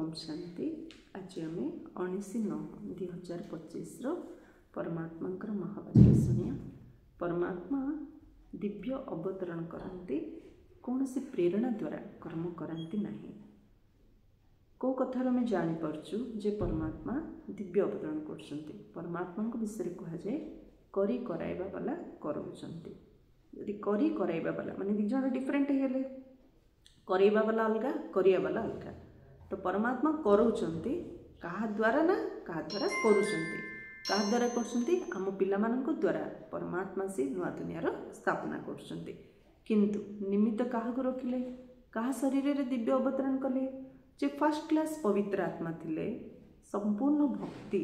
ओम शांति। आज आम 19/9/2025 परमात्मा महावाक्य शुणिया। परमात्मा दिव्य अवतरण करती कौन सी प्रेरणा द्वारा कर्म करती नहीं। कौ कथार आम जापरचु जे परमात्मा दिव्य अवतरण कर परमात्मा विषय कहुए करी कराइबा वाला कराउछंती। यदि करी कराइबा वाला माने दी जण डिफरेंट हेले कराइबा वाला अलगा करिया वाला अलगा। तो परमात्मा कराउछंती कहा द्वारा ना कहा द्वारा करूछंती। कहा द्वारा करछंती आम पिलामानंको द्वारा परमात्मा से नुआ दुनियार स्थापना करछंती। किंतु निमित्त काहाको रखिले कहा शरीर रे दिव्य अवतरण कले जे फर्स्ट क्लास पवित्र आत्मा थिले संपूर्ण भक्ति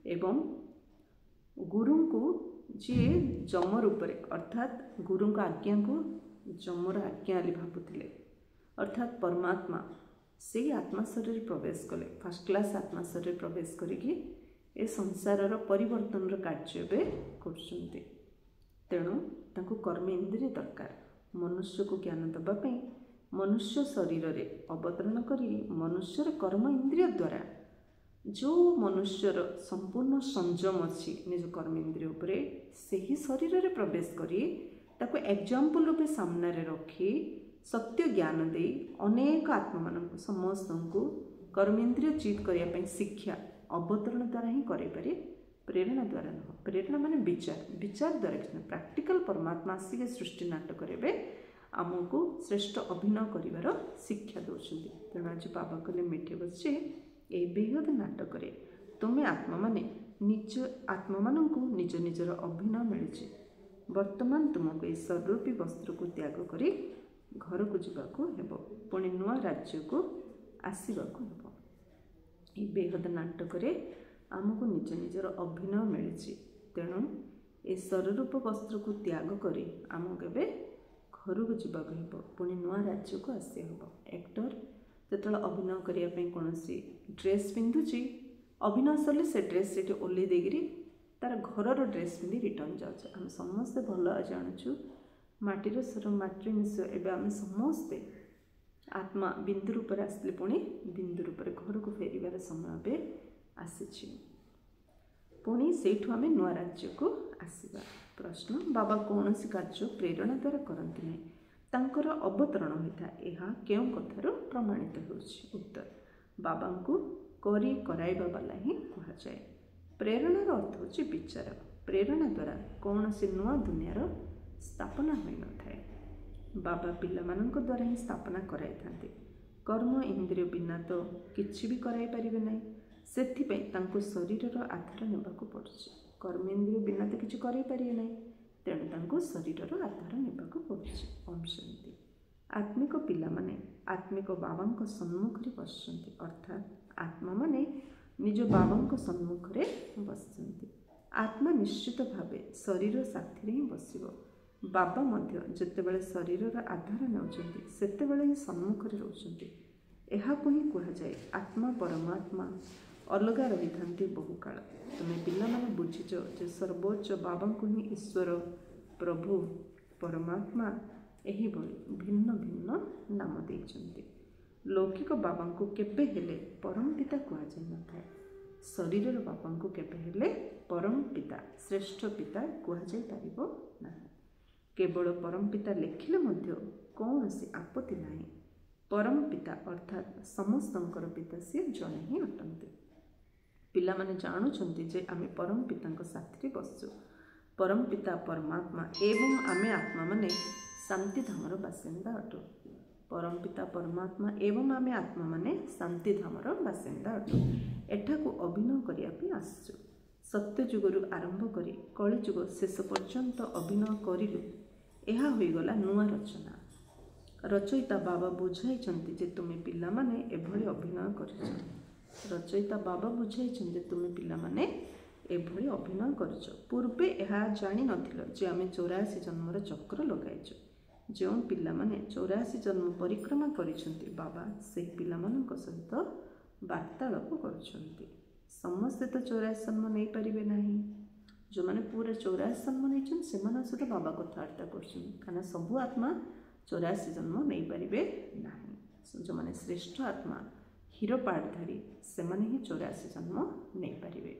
एवं गुरु को जी जम रूप अर्थात गुरु आज्ञा को जमर आज्ञा भावुले अर्थात परमात्मा से आत्मा शरीर प्रवेश कले फर्स्ट क्लास आत्मा शरीर प्रवेश करिकी ए संसार परिवर्तन कार्य करछंती। तेणु तांको कर्म इंद्रिय दरकार। मनुष्य को ज्ञान देवाई मनुष्य शरीर रे अवतरण करी मनुष्यर कर्म इंद्रिय द्वारा जो मनुष्यर संपूर्ण संयम अच्छी निज कर्म इंद्रिय उपरे सही शरीर रे प्रवेश करी ताको एग्जाम्पल रूपे सामने रखी सत्य ज्ञान दे अनेक आत्मा मान समस्त को कर्मेन्द्रिय चित करने शिक्षा अवतरण द्वारा ही करे प्रेरणा द्वारा नुह। प्रेरणा माने विचार द्वारा कि प्रैक्टिकल परमात्मा आसिक सृष्टि नाटक करेंगे आमको श्रेष्ठ अभिनय कर शिक्षा दौरान। तेणु आज बाबा कहले मीठे बच्चे ए बेहद नाटक तुम्हें आत्मा माने निज आत्मा मान को निज निजर अभिनय मिली। वर्तमान तुमको ये सर्वरूपी वस्त्र को त्याग करी घर को जावाक हेब पुणी नुआ राज्य को आसवाक हेब। ये बेहद नाटक आमको निज निजर अभिनय मिली। तेणु ए सर्वरूप वस्त्र को त्याग करी आमको घर को जावाक हेब पुणी नुआ राज्य को आसी हेब। एक्टर जो अभिनय करने कौन ड्रेस पिंधुची अभिनय सरले से ड्रेस से ओल्ले देगिरी तार घर ड्रेस पिंधि रिटर्न जाऊे। आम समस्ते भल जानुचु माटीर स्वर माटी मिश एवं आम समस्ते आत्मा बिंदु रूप आसले पुणी बिंदु रूप घर को फेरबार समय आसी पुणी से आम नुआ राज्य को आसवा। प्रश्न बाबा कौन सी कार्य प्रेरणा द्वारा करती नहीं तांकर अवतरण होता है क्यों कथार प्रमाणित हो। उत्तर बाबा को करी कराइबा वाला ही कहुए। प्रेरणार अर्थ होची विचार। प्रेरणा द्वारा कौन सी नुआ दुनियार स्थापना हो न थाए। बाबा पिला मानक द्वारा ही स्थापना कराई थांते। कर्म इंद्रिय बिना तो किछि भी कराई परिबे नहीं। सेथिपई तांको शरीरर आधार नेबाको पड़ुछि। कर्म इंद्रिय बिना तो किछि कराई परिबे नहीं। तेणु तांको शरीरर आधार नेबाको पड़ुछि। ओम शांति। आत्मिक पिला माने आत्मिक बाबांको सम्मुख रे बसचंती अर्थात आत्मा माने निज बाबांको सम्मुख रे बसचंती। आत्मा निश्चित भावे शरीर साथी रे ही बसिबो। बाबा मध्य जेतेबेले शरीरर आधार नेउचंती सेतेबेले ही सम्मुख रे रहउचंती। एहाको ही कहा जाए आत्मा परमात्मा अलगा रही थांती बहुकाल। तुम पिला माने बुझिच जे सर्वोच्च बाबा को ही ईश्वर प्रभु परमात्मा एही भली भिन्न भिन्न नाम देइचंती। लौकिक बाबा को केबे हेले परम पिता कहा जाय न थाए। शरीरर बाबा को केबे हेले परम पिता श्रेष्ठ पिता कहा जाय परिबो नाही। केवल परम पिता लेखिले मध्य कौन सी आपत्ति नहीं। परम पिता अर्थात समस्तंकर पिता सी जने ही अटंती। पिला माने जानुचंती जे आमे परम पितांक साथी बसचु। परम पिता परमात्मा एवं आमे आत्मा माने शांति धामर बासिंदा अटु। परम पिता परमात्मा एवं आमे आत्मा माने शांति धामर बासिंदा अटु। एठाकू अभिनय करिया पे आसचु। सत्य जुगरु आरंभ करी कली जुग शेष पर्यंत अभिनय करिलु। एहा होइगला नुआ रचना। रचयिता बाबा बुझाइछंती जे तुमे पिला माने एभली अभिनय करिछ। रचयिता बाबा बुझाइछंती जे तुमे पिला माने एभली अभिनय करिछ। पूर्वे एहा जानि नथिल जे आमे 84 जन्मर चक्र लगाइछु। जो पिला माने 84 जन्म परिक्रमा करिछंती बाबा से पिला मानक सहित वार्तालाप करुछंती। समस्ते तो 84 जन्म नहीं पारिबे नाही। जो माने पूरा 84 जन्म नहीं से सहित बाबा कथबार्ता कर सबू आत्मा 84 जन्म नहीं पारे ना। जो माने श्रेष्ठ आत्मा हीरोपाटधारी सेमाने ही 84 जन्म नहीं पारिबे।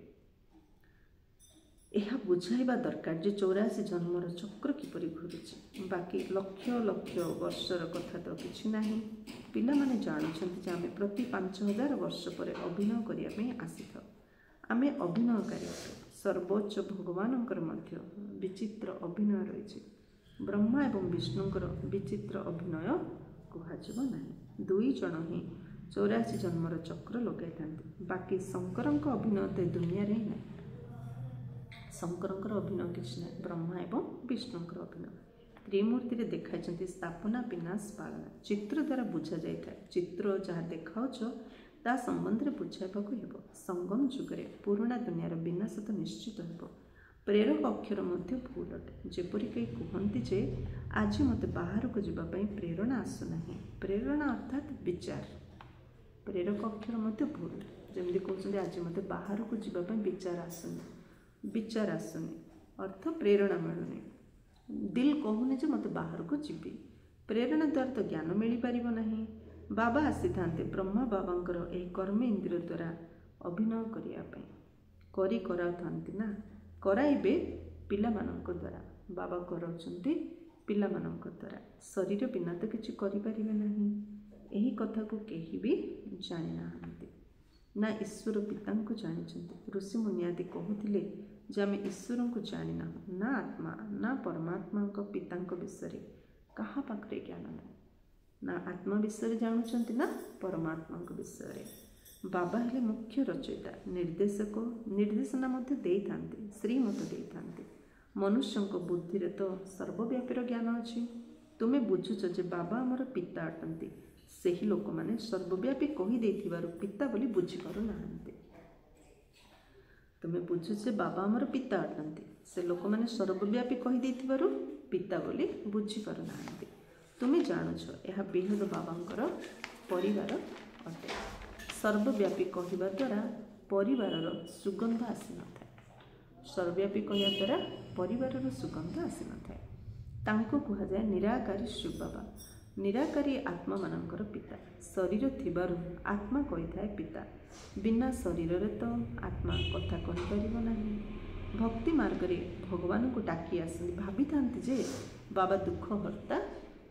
यह बुझाइबा दरकार जे 84 जन्मर चक्र किपरि घुरुछि। बाकी लक्ष लक्ष वर्षर कथा तो किछि नाही। पिला माने जानुछन्ति जे आमे प्रति 5000 वर्ष पर अभिनय करिया पे आसीथाउ। आमे अभिनयकारी सर्वोच्च भगवानंकर मध्य विचित्र अभिनय रहिछि। ब्रह्मा एवं विष्णुंकर विचित्र अभिनय कुहाजिब नाही। दुई जण ही 84 जन्मर चक्र लगाई थांती। बाकी शंकरंक अभिनय तो दुनिया रे नहीं। शंकरंकर अभिनय किछि नहीं। ब्रह्मा एवं विष्णुंकर अभिनय त्रिमूर्ति रे देखाइछन्ति स्थापना विनाश पालना। चित्र द्वारा बुझा जाइथा। चित्र जहाँ देखाउछ ता संबंध रे बुझाइबाकू हेबो। संगम जुगरे पुराणा दुनियार विनाश तो निश्चित हेबो। प्रेरक अक्षर मध्य भूल अटे। जेपरि कई कहन्ति जे आज मते बाहर को जीवा पई प्रेरणा आसु नाही। प्रेरणा अर्थात विचार। प्रेरक अक्षर मध्य भूल। जेमि कहउछन्ति आज मते बाहर को जीवा पई विचार आसुनी। विचार आसुनी अर्थ प्रेरणा मिलुनी। दिल कहूनी जे मते बाहर को जीवी। प्रेरणा द्वारा तो ज्ञान मिली पारिबो नाही। बाबा आसी थांते ब्रह्मा बाबांकर एही कर्म इंद्रिय द्वारा अभिनय करिया पई करी कराउथांती ना। कराइबे पिलामानंक द्वारा। बाबा कराउछन्ति पिलामानंक द्वारा। शरीर बिना तो किछि करि पारिबे नाही। एही कथा को केही भी जानि नाहांती ना। ईश्वर पितांको जानिछन्ति। ऋषि मुनि आदि कहूथिले जे आमे ईश्वरंको जानि नाहु। ना आत्मा ना परमात्मांक पितांक विषय कहा पाखरे ज्ञान नाही। ना आत्मा विषय जानुछन्ति ना परमात्मांक विषय। बाबा हेले मुख्य रचयिता निर्देशक निर्देशना मध्य देई थांती। श्रीमत देई थांती। मनुष्यंक बुद्धि रे तो सर्वव्यापीर ज्ञान अछि। तुमे बुझुछ जे बाबा हमर पिता अटंती। सेही लोक माने सर्वव्यापी कहि देथिबारु पिता बोली बुझी पारु नाहंती। तुमे बुझुछ जे बाबा हमर पिता अटंती। से लोक माने सर्वव्यापी कहि देथिबारु पिता बोली बुझी पारु नाहंती। तुमे जानुछ यह बेहद बाबांकर परिवार अटे। सर्वव्यापी कहिबा द्वारा परिवारर सुगंध आसी नथाय। सर्वव्यापी कहिबा द्वारा परिवारर सुगंध आसी नथाय। तांको कुहा जाय निराकारी शिव बाबा। निराकारी आत्मा मानकर पिता। शरीर थिबारु आत्मा कहिथाय पिता। बिना शरीर रे तो आत्मा कथा कहि परिबो नाही। भक्ति मार्ग रे भगवान को डाकी आसନ୍ତି। भाबी थांती जे बाबा दुख हर्ता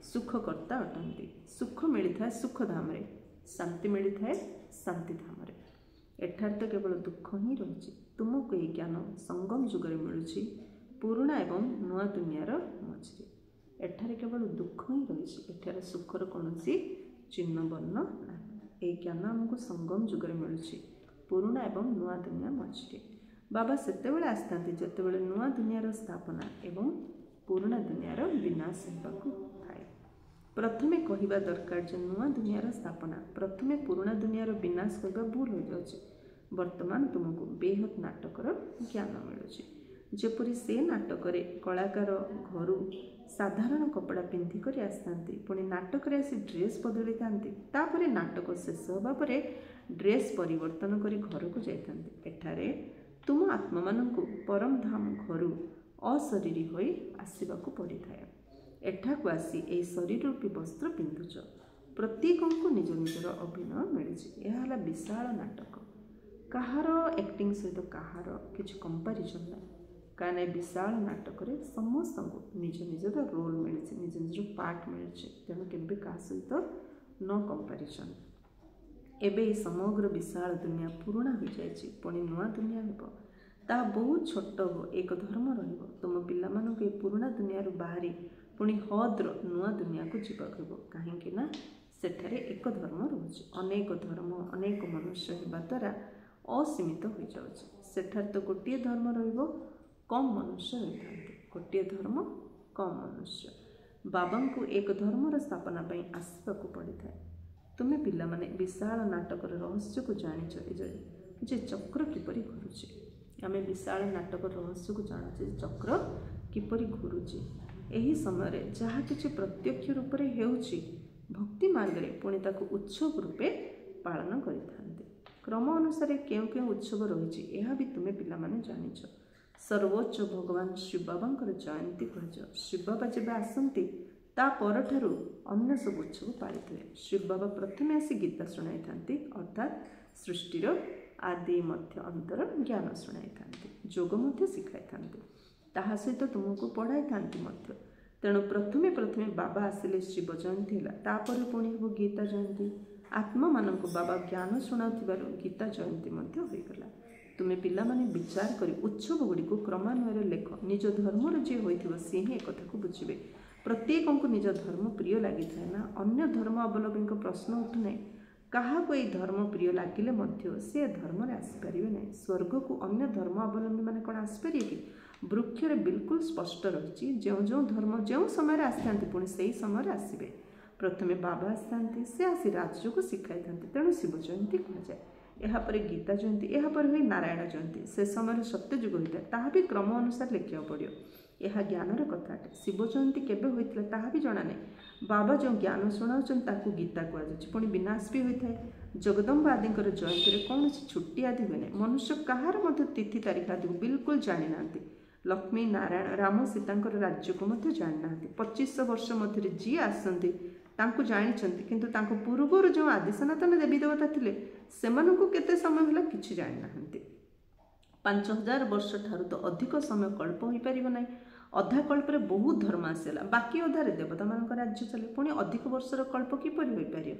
सुख कर्ता अटंती। सुख मिलिथाय सुख धाम रे। शांति मिलिथाय शांति धाम रे। एठार तो केवल दुख ही रही। तुमको यह ज्ञान संगम जुगरे मिलुछि पुराणा एवं नुआ दुनियार मझे। एठारे केवल दुख ही रही। एठार सुखर कौनसी चिन्ह वर्ण ना। यह ज्ञान आमको संगम जुगरे मिलुछि पुराणा एवं नुआ दुनिया मझे। बाबा सेतेबेले आसतांती जेतेबेले नुआ दुनियार स्थापना एवं पुराणा दुनियार विनाश हेबाकू थाए। प्रथमे कहिबा दरकार जे नुआ दुनियार स्थापना प्रथमे पुराणा दुनियार विनाश करबा भूल हो जाउछि। वर्तमान तुमको बेहद नाटकर ज्ञान मिलुछि। जेपरि से नाटक कलाकार घर साधारण कपड़ा पिंधि कर आसतांती। पुणी नाटक आसी ड्रेस बदली थांती। तापरे नाटक शेष होबा परे ड्रेस परिवर्तन करी घर को जाइथांती। एठारे तुम आत्मा मानंकु परम धाम घरु अशरीरी होई आसीबाकू पड़िथाय। एठाकू आसी ए शरीर रूपी वस्त्र पिंधुच। प्रत्येकंकु निज निजर अभिनय मिलुछि। यह हला विशाल नाटक। कहार एक्टिंग सहित कहार किछि कंपैरिजन ना। काने विशाल नाटक रे समस्त निज निजर रोल मिलुछि। निज निजर पार्ट मिलुछि। तेणु केबे का सहित नो कंपैरिजन। एबे समग्र विशाल दुनिया पुराणा हो जायछि। पुणी नुआ दुनिया हेबो। ता बहुत छोट हो एक धर्म रहिबो। तुम पिला मानक ए पुराणा दुनिया रु बाहरी पुणी हद्र नुआ दुनिया को जीवाक हेबो। काहेकि ना सेठारे एक धर्म रहुछि। अनेक धर्म अनेक मनुष्य हेबा द्वारा असीमित हो जाउछि। सेठार तो गोटिए धर्म रहिबो कम मनुष्य रहिथांते। गोटिए धर्म कम मनुष्य। बाबांकु एक धर्मर स्थापना पई आसीबाकू पड़िथाय। तुमे पिला माने विशाल नाटकर रहस्य को जानिछ जे चक्र किपरि घुरुछि। आमे विशाल नाटकर रहस्य को जानुछे जे चक्र किपरि घुरुछि। एही समय रे जहा किछि प्रत्यक्ष रूप रे हेउछि भक्ति मार्ग रे पुणी ताकू उत्सव रूपे पालन करिथांते। क्रम अनुसार केउ केउ उत्सव रहिछि एहा भी तुमे पिला माने जानिछ। सर्वोच्च भगवान शिव बाबांकर जयंती कह। शिव बाबा जेबे आसंती ता परठारु अन्य सब उत्सव पालिथिले। शिव बाबा प्रथमे आसी गीता शुणाई थांती, अर्थात सृष्टिर आदि मध्य अंतर ज्ञान शुणाई थांती, योग मध्य शिखाई थांती, ताहा सहित तुमको पढ़ाई थांती मध्य। तेणु प्रथमे प्रथमे बाबा आसिले शिव जयंती है, तापर पुणी हे गीता जयंती। आत्मा मानक बाबा ज्ञान शुणाउथिबारु गीता जयंती मध्य होइगला। तुमे पिला माने विचार करी उत्सव गुड़ी को क्रमान्वय लेख। निज धर्मर जे होइथिबो से ही एक कथा को बुझिबे। प्रत्येक निज धर्म प्रिय लगी थाए ना, अन्य धर्म अवलंबी प्रश्न उठु ना। क्या धर्म प्रिय लगिले मध्य से धर्म रे आसीपारे ना। स्वर्ग को अन्य धर्म अवलंबी मैंने कौन आसपारे कि? वृक्षरे बिल्कुल स्पष्ट रही जो जो धर्म जो समय आसता पुणी से समय आसबे। प्रथमे बाबा आसता से आसी राज्य को शिखाई था, तेणु शिव जयंती कहुए। यापर गीता जयंती, यापर हुई नारायण जयंती। से समय सत्ययुग होता है, ताहा भी क्रम अनुसार लिखा पड़ो। यह ज्ञानर कथाटे। शिव जयंती केबे होइथिला ताहा भी जणा नहीं। बाबा जो ज्ञान शुणाउछन ताकू गीता कहुए। पुणी विनाश भी होता है। जगदम्बा आदि जयंती रे कौन छुट्टी आदि हुए ना। मनुष्य कहार मध्य तिथि तारीख आदि बिल्कुल जानी ना। लक्ष्मी नारायण राम सीता राज्य को मध्य जानी ना। 2500 वर्ष मध्य जी आसती जानी, किंतु तांको पूर्वर जो आदि सनातन देवी देवता थिले सेमानंकु केते समय होला किछि जानि नाहंती। 5000 वर्ष ठारू तो अधिक समय कल्प होई परिबो नै। अधा कल्प रे बहुत धर्म आसेला, बाकी अधारे देवता मानक राज्य चले। पुणी अधिक वर्षर कल्प किपरि होई परियो?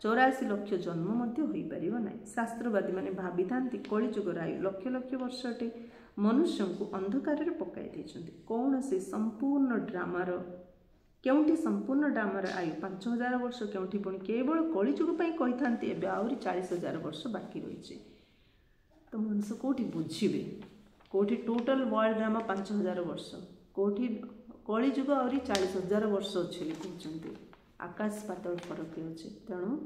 84 लाख जन्म मध्य होई परिबो नै। शास्त्रवादी माने भाबी थांती कलिजुगर आयु लक्ष लक्ष वर्ष अटे। मनुष्य को अंधकार रे पकाई दैछंती। कौन से संपूर्ण ड्रामार केउंठी संपूर्ण ड्रामार आयु 5000 वर्ष, केउंठी पुणी केवल कलिजुग पई कहि थांती एबे आउरी 40000 वर्ष बाकी रहिছে। तो मनुष्य कोठी बुझिबे? कोठी टोटल वर्ल्ड ड्रामा 5000 वर्ष, कोठी कलिजुग आउरी 40000 वर्ष अछि कहउचंती। आकाश पातल फरक अछि। तेणु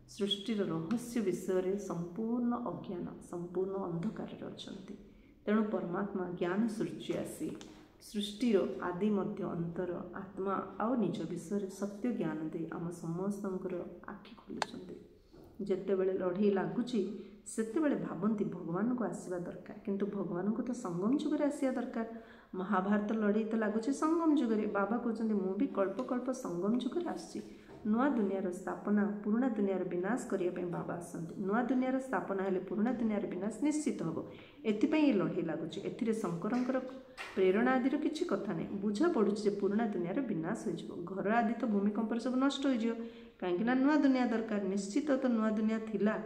सृष्टिर रहस्य विषय संपूर्ण अज्ञान, संपूर्ण अंधकार अछंती। तेणु परमात्मा ज्ञान सृष्टि आसी सृष्टिर आदि मध्य अंतर आत्मा आउ निज विषय सत्य ज्ञान दे आम समस्तंकर आखि खोलुचंती। जेतेबेले लड़ाई लगुची सेतेबेले भावंती भगवान को आसवा दरकार, किंतु भगवान को तो संगम जुगरे आसिया दरकार। महाभारत लड़ाई तो लगुच संगम जुगरे। बाबा कहते मु भी कल्प कल्प संगम जुगरे आसी। नुआ दुनियार स्थापना पुराणा दुनियार विनाश करने बाबा आसती। नुआ दुनियार स्थापना हेले पुराणा दुनियार विनाश निश्चित हम। एथिपाई ये लड़ाई लगुच। एथिरे शंकरंकर प्रेरणा आदि किसी कथा नहीं। बुझा पड़ू जे पुराणा दुनियार विनाश हो। घर आदि तो भूमिकंप सब नष्ट हो कहीं नुआ दुनिया दरकार। निश्चित तो नुआ दुनिया थिला।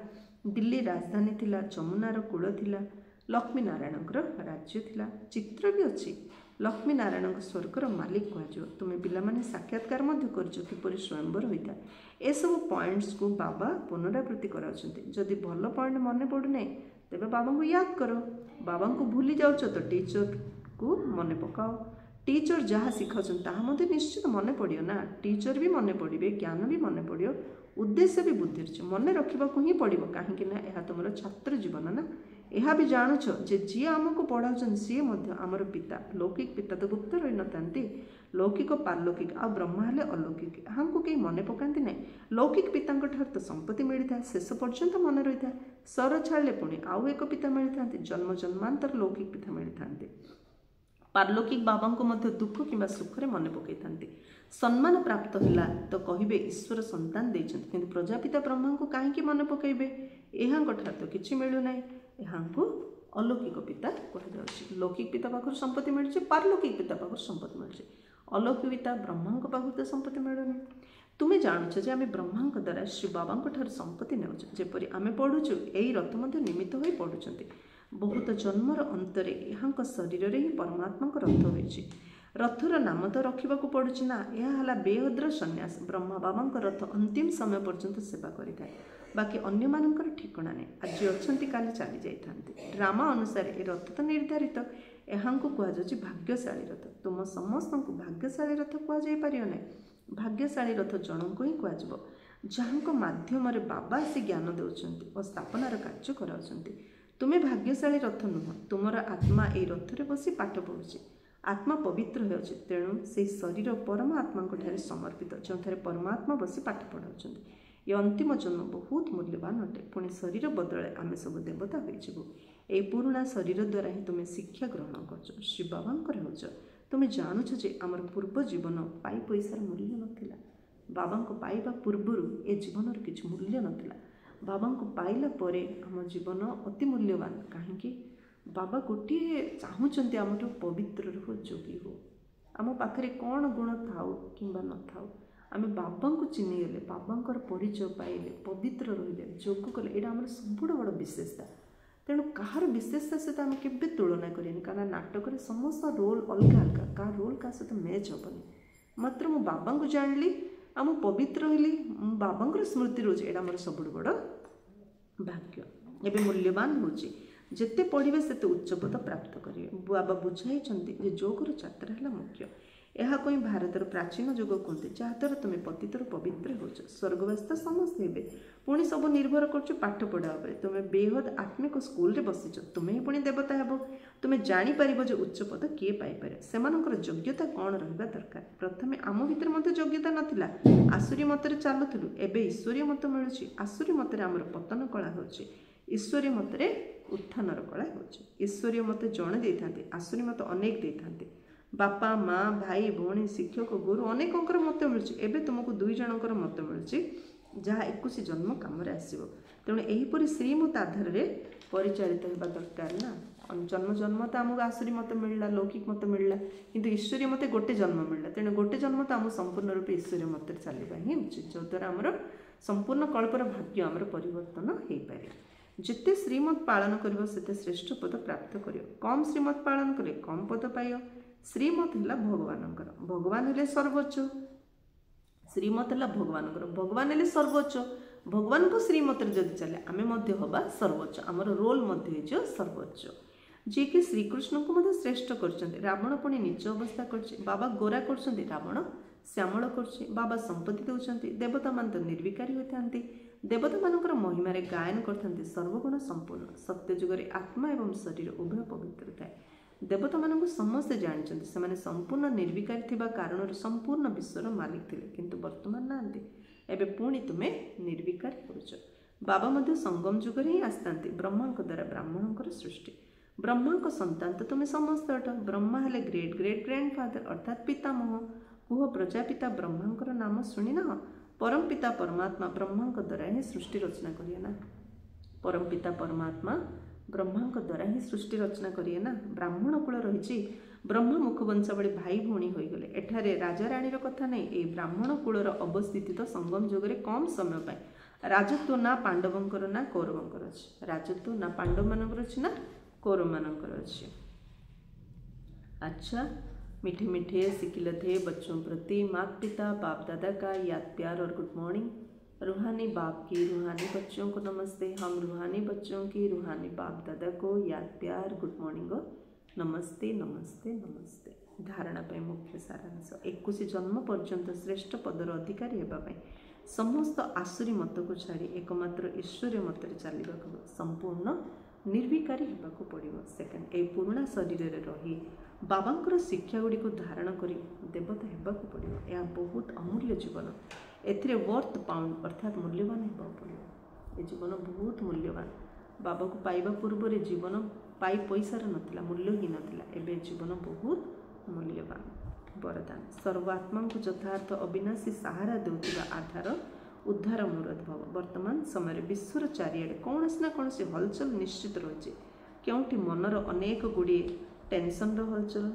दिल्ली राजधानी थिला, जमुनार कूल थिला, लक्ष्मी नारायण राज्य थिला। चित्र भी अच्छी। लक्ष्मी नारायण स्वर्गर मालिक कहुए। तुम्हें पिलाने साक्षात्कार किपरि स्वयंवर होता है। ए सब पॉइंट्स को बाबा पुनरावृत्ति कराउछंती। जदि भल पॉइंट मन पड़ूना तेबे बाबा को याद करो। बाबा को भूली जाऊच तो टीचर को मन पकाओ। टीचर जहाँ शिखाउछन ताहा मते निश्चित मन पड़ियो ना। टीचर भी मन पड़े, ज्ञान भी मन पड़ियो, उद्देश्य भी बुद्धि मन रखा ही पड़ो। कहीं तुम छात्र जीवन ना। यह भी जानुछ जे जी आमको पढ़ाऊँ सी आमर पिता। लौकिक पिता तो गुप्त रही न था। लौकिक पारलौकिक आ ब्रह्मा हेले अलौकिक। यहाँ को कहीं मन पकाती ना। लौकिक पिता तो संपत्ति मिलता है, शेष पर्यंत मन रही है। सर छाड़े पुणी आउ एक पिता मिलता है। जन्म जन्मांतर लौकिक पिता मिलता है। पारलौकिक बाबा को मध्य दुख कि सुखरे मन पकई था। सम्मान प्राप्त है तो कहे ईश्वर संतान देते, किंतु प्रजापिता ब्रह्मा को कहीं मन पकईबे? यहाँ तो किसी मिलूना। यहाँ को अलौकिक पिता कहुच्छे। लौकिक पिता पाखर संपत्ति मिलूँ, पारलौकिक पिता पाखर संपत्ति मिलूँ। अलौकिक पिता ब्रह्मा पाखर तो संपत्ति मिलूनी। तुम्हें जानुछ जे आम ब्रह्मा द्वारा श्री बाबा संपत्ति नेउछ। जेपरि आम पढ़ुचु यही रथ मध्य निमित्त हो पढ़ुंट। बहुत जन्मर अंतरे यहाँ शरीर ही परमात्मा रथ होइछि। रथर नाम तो रखा पड़ुछि ना। यह बेहद्र सन्यास। ब्रह्मा बाबा रथ अंतिम समय पर्यंत सेवा करें। बाकी अन्य मानकर ठिकाना नहीं। आज अच्छा काली चली जाते। ड्रामा अनुसार ये रथ तो निर्धारित। यहाँ को कहुच्छे भाग्यशाली रथ। तुम समस्त को भाग्यशाली रथ कहुपर ना। भाग्यशाली रथ जनक ही कह जहाँ मध्यम बाबा से ज्ञान दौरान और स्थापनार कार्य कराउछंती। तुम्हें भाग्यशाली रथ नुह। तुमर आत्मा ये रथरे बसी पाठ पढ़ुचे। आत्मा पवित्र हो। तेणु से शरीर परमात्मा समर्पित, जो परमात्मा बसी पाठ पढ़ाऊँ। ये अंतिम जन्म बहुत मूल्यवान अटे। पुणी शरीर बदले आम सब देवता हो। पुराणा शरीर द्वारा ही तुम्हें शिक्षा ग्रहण कर श्री बाबा हो। तुम जानुछ जे आमर पूर्व जीवन पाई पैसार मूल्य नथिला। बाबा को पाइबा पूर्वर ए जीवन किसी मूल्य नथिला। बाबा को पाइला परे आम जीवन अति मूल्यवान। कहीं बाबा गोटे चाहूँगी आम पवित्र हो जोगी हो। आम पाखे कौन गुण थाउ कि न थाउ आम बाबा को चिन्हीगले बाबांकर परिचय पाइले पवित्र रहिले जोग कले यहाँ आम सब बड़ विशेषता। तेणु कहार विशेषता सहित आम के तुलना करें कारण नाटक में समस्त रोल अलग अलग क्या रोल क्या सहित मैच हेनी। मात्र मु बाबा को जानी आम पवित्र रही बाबा स्मृति रोचे यहाँ मोर सब बड़ भाग्य। एवं मूल्यवान हूँ जिते पढ़े से उच्च पद प्राप्त करेंगे। बाबा बुझाई जोगर यात्रा है मुख्य। यह कोई भारतर प्राचीन युग कहते जहाँद्वारा तुम पतितर पवित्र हो स्वर्गवास समस्ते हे पुणी सब निर्भर कर पाठ पढ़ा उपर। तुम बेहद आत्मिक स्कूल बसीच तुम्हें पुणी देवता हेब। तुम्हें जापर जो उच्च पद किए पाइपर से योग्यता कौन रहा दरकार। प्रथमे आम भर योग्यता नाला आसुरी मतरे चलुलु एवं ईश्वरीय मत मिलूँ। आसुरी मतरे आमर पतन कला हो ईश्वरीय मतरे उत्थानर कला हो। ईश्वरीय मत जड़े दे था आसुरी मत अनेक दे था बापा माँ भाई भौणी शिक्षक गुरु अनेकंर मत मिलूँ। एवं तुमको 2 जनकर मत मिलूँ जहाँ 21 जन्म कम आसो। तेणु यहीपरि श्रीमत आधार में परिचालित होगा दरकार ना। जन्म जन्म तो आमको आसुरी मत मिलला लौकिक मत मिलला किंतु ईश्वरीय मत गोटे जन्म मिलला। तेणु गोटे जन्म तो आम संपूर्ण रूप ईश्वरीय मत चलवा ही उचित जो द्वारा आमर संपूर्ण कल्पर भाग्य आमर परिवर्तन हो पारे। जिते श्रीमत पालन कर श्रेष्ठ पद प्राप्त कर कम श्रीमत पालन करे कम पद पाइयो। श्रीमत है भगवान भगवान है सर्वोच्च श्रीमत है भगवान भगवान है सर्वोच्च भगवान को श्रीमत जदि चले आम हवा सर्वोच्च आमर रोल सर्वोच्च जी कि श्रीकृष्ण को श्रेष्ठ कर। रावण पुणी नीच अवस्था कर बाबा गोरा कर रावण श्यामल कर। बाबा संपत्ति दौरान देवता मान तो निर्विकारी होता देवता मानकर महिमार गायन करते सर्वगुण संपूर्ण सत्य जुगे आत्मा एवं शरीर उभय पवित्र थाए। देवता मानक समस्ते जानते से संपूर्ण निर्विकारी थिबा कारण संपूर्ण विश्वर मालिक थे किंतु वर्तमान नांती एवं पुणी तुम्हें निर्विकारी होच। बाबा मध्य संगम जुगर ही आसता ब्रह्मा द्वारा ब्राह्मणों सृष्टि ब्रह्मा संतान तो तुम्हें समस्त अट। ब्रह्मा हेले ग्रेट ग्रेट ग्रैंडफादर अर्थात पितामह कुह प्रजापिता ब्रह्मा नाम शुणी ना। परम पिता परमात्मा ब्रह्मा द्वारा ही सृष्टि रचना करिए ना। परम पिता परमात्मा ब्रह्मा द्वारा ही सृष्टि रचना करिए ना। ब्राह्मण कूल रही ब्रह्म मुखवंशावली भाई भौणी होगले एठारे राजा राणीर कथा नहीं। ये ब्राह्मण कूलर अवस्थित तो संगम जुगे कम समय पाए राजत्व ना पांडवंकर ना कौरवंकर अच्छी राजत्व ना पांडव मानकर अच्छी ना कौरव मानकर अच्छी। अच्छा मीठे मीठे सिकिलते बच्चों प्रति माता पिता बाप दादा का याद प्यार और गुड मॉर्निंग। रूहानी बाप की रूहानी बच्चों को नमस्ते। हम रूहानी बच्चों की रूहानी बाप दादा को याद प्यार गुड मॉर्निंग नमस्ते नमस्ते नमस्ते। धारणा पे मुख्य सारांश 21 जन्म पर्यंत श्रेष्ठ पदर अधिकारी होगापी समस्त आसुरी मत को छाड़ी एकमात्र ईश्वरीय मत चलने संपूर्ण निर्विकारी होगा पड़ो। सेकेंड ए पुराणा शरीर रही बाबांकर शिक्षा गुड़ी को धारण कर देवता होगा पड़ो। यह बहुत अमूल्य जीवन एथिरे वर्थ पाउंड अर्थात मूल्यवान होगा पड़ो। ये जीवन बहुत मूल्यवान। बाबा को पाइबा पूर्व जीवन पाई पैसार नाला मूल्य ही नाला एवं जीवन बहुत मूल्यवान। वरदान सर्वात्मा को यथार्थ अविनाशी सहारा देउथिबा आधार उद्धार मूर्त भव। वर्तमान समय विश्वर चारिआडे कौन ना कौन हलचल निश्चित रही। क्योंकि मनर अनेक गुड़े टेंशन हलचल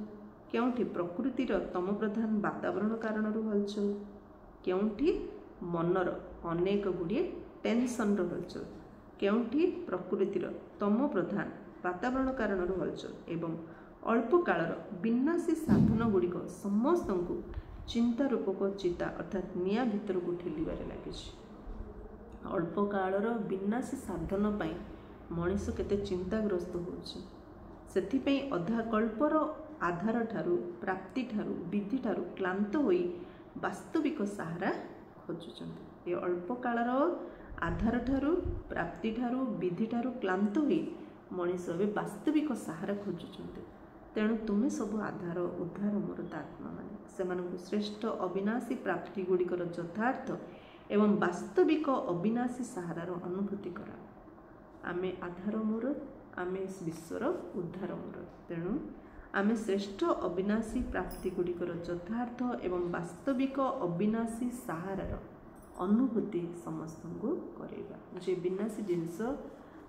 क्योंकि प्रकृतिर तम प्रधान वातावरण कारण हलचल क्योंकि मनर अनेक गुड़े टेंशन हलचल क्योंकि प्रकृतिर तम प्रधान वातावरण कारण हलचल एवं अल्प कालर विनाशी साधन गुड़िक समस्त को चिंता रूपक चिता अर्थात निया भीतर को ठेलिबारे लगे। अल्प कालर विनाशी साधन पाई मनीष केते चिंताग्रस्त होछि। सेथिपई अधा कल्पर आधार ठारू प्राप्ति ठारू विधि ठारू क्लांत होई वास्तविक सहारा खोजुचंती। ये अल्प कालर आधार ठारू प्राप्ति ठारू विधि ठारू क्लांत होई मनीष ए वास्तविक सहारा खोजुचंती। तेणु तुम्हें सब आधार उद्धार मूर्त आत्मा माने से श्रेष्ठ अविनाशी प्राप्ति गुड़िकर यथार्थ एवं वास्तविक अविनाशी सहारार अनुभूति करा। आमे आधार मूर्त आमे विश्वर उद्धार मूर्त। तेणु आमे श्रेष्ठ अविनाशी प्राप्ति गुड़िकर यथार्थ एवं वास्तविक अविनाशी सहारार अनुभूति समस्त को करेगा। जे विनाशी जिनस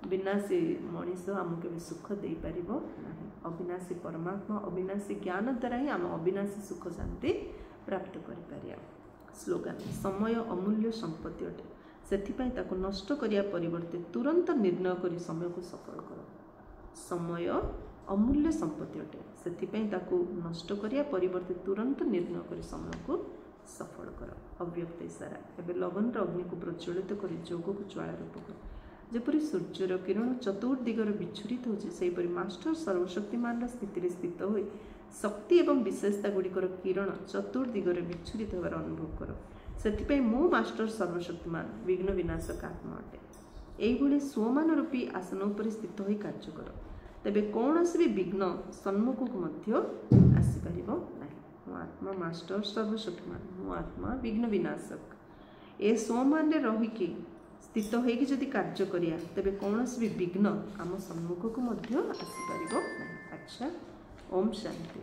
विनाशी मनीष आमको केवे सुख दे पारिबो नाही। अविनाशी परमात्मा अविनाशी ज्ञान द्वारा ही आम अविनाशी सुख शांति प्राप्त करि पारिया। स्लोगान समय अमूल्य संपत्ति अटे सेथिपाई ताको नष्ट करिया परिवर्ते तुरंत निर्णय करी समय को सफल करो। समय अमूल्य संपत्ति अटे सेथिपाई ताको नष्ट करिया परिवर्ते तुरंत निर्णय करी समय को सफल कर। अव्यक्त इशारा एवं लगन अग्नि को प्रज्वलित कर जोग को ज्वाला रूप कर। जपरी सूर्यर किरण चतुर्दिगर विच्छुरित होपरी मास्टर सर्वशक्तिमान स्थिति स्थित हो शक्ति एवं विशेषता गुड़िकर किरण चतुर्दिगर विच्छुरित होवार अनुभव कर। से मो मास्टर सर्वशक्तिमान विघ्न विनाशक आत्मा अटे। यही स्वमान रूपी आसन उपर स्थित हो कार्य कर तेबे कौन भी विघ्न सम्मुख को आसीपर ना। मो आत्मा मास्टर सर्वशक्तिमान मो आत्मा विघ्न विनाशक ए स्वमान रहीकि स्थित होगी जदि कार्य करिया तेबे कौन भी विघ्न आम सम्मुख को आसीपर ना। अच्छा ओम शांति।